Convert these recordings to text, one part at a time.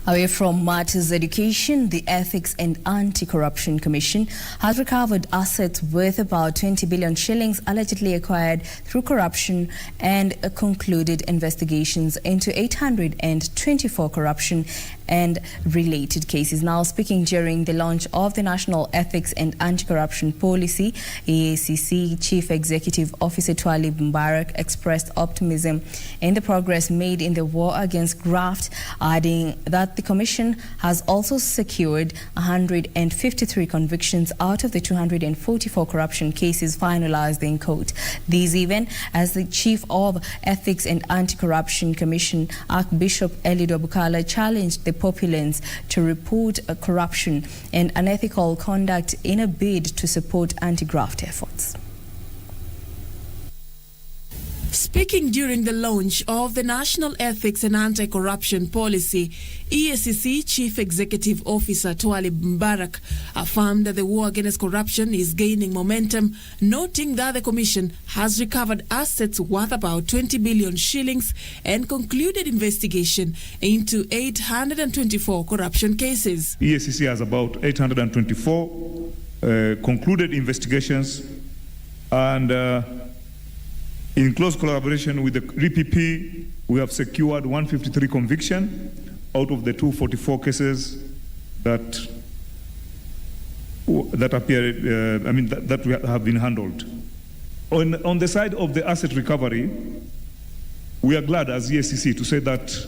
Away from matters education, the Ethics and Anti-Corruption Commission has recovered assets worth about 20 billion shillings allegedly acquired through corruption and concluded investigations into 824 corruption and related cases. Now speaking during the launch of the National Ethics and Anti-Corruption Policy, EACC Chief Executive Officer Twalib Mbarak expressed optimism in the progress made in the war against graft, adding that the Commission has also secured 153 convictions out of the 244 corruption cases finalized in court. These even as the Chief of Ethics and Anti-Corruption Commission, Archbishop Bukala, challenged the populace to report corruption and unethical conduct in a bid to support anti-graft efforts. Speaking during the launch of the National Ethics and Anti-Corruption Policy, EACC Chief Executive Officer Twalib Mbarak affirmed that the war against corruption is gaining momentum, noting that the Commission has recovered assets worth about 20 billion shillings and concluded investigation into 824 corruption cases. EACC has about 824 concluded investigations, and in close collaboration with the RPP, we have secured 153 convictions out of the 244 cases that have been handled. On the side of the asset recovery, we are glad as EACC to say that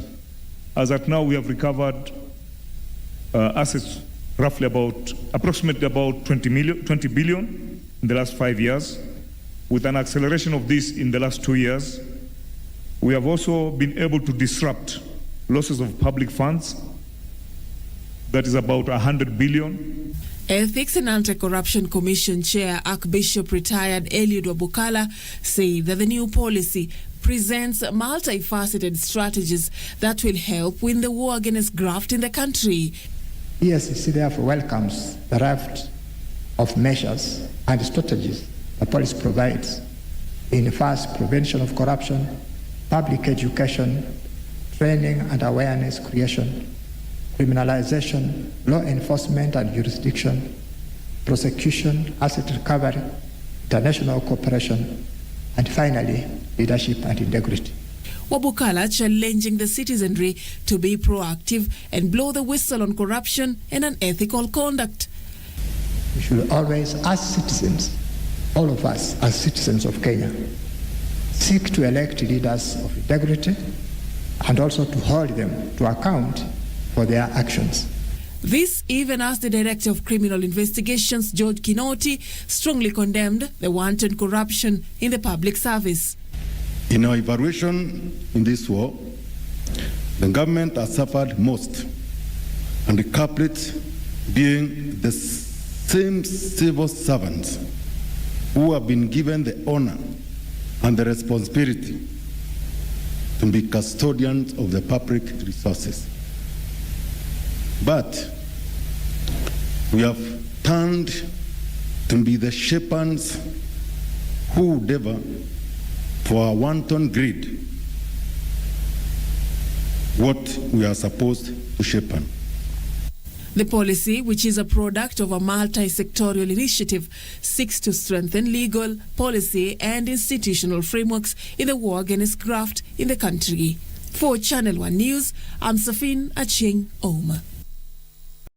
as at now we have recovered assets approximately about 20 billion in the last 5 years. With an acceleration of this in the last 2 years, we have also been able to disrupt losses of public funds. That is about 100 billion. Ethics and Anti-Corruption Commission Chair Archbishop retired Bukala said that the new policy presents multifaceted strategies that will help win the war against graft in the country. EACC therefore welcomes the raft of measures and strategies the policy provides in first prevention of corruption, public education, training and awareness creation, criminalization, law enforcement and jurisdiction, prosecution, asset recovery, international cooperation, and finally, leadership and integrity. Bukala challenging the citizenry to be proactive and blow the whistle on corruption and unethical conduct. We should always, as citizens, all of us as citizens of Kenya, seek to elect leaders of integrity and also to hold them to account for their actions. This even as the Director of Criminal Investigations, George Kinoti, strongly condemned the wanton corruption in the public service. In our evaluation in this war, the government has suffered most, and the culprits being the same civil servants who have been given the honor and the responsibility to be custodians of the public resources. But we have turned to be the shepherds who endeavor for a wanton greed what we are supposed to shepherd. The policy, which is a product of a multi-sectorial initiative, seeks to strengthen legal, policy and institutional frameworks in the war against graft in the country. For Channel 1 News, I'm Safin Acheng Oma.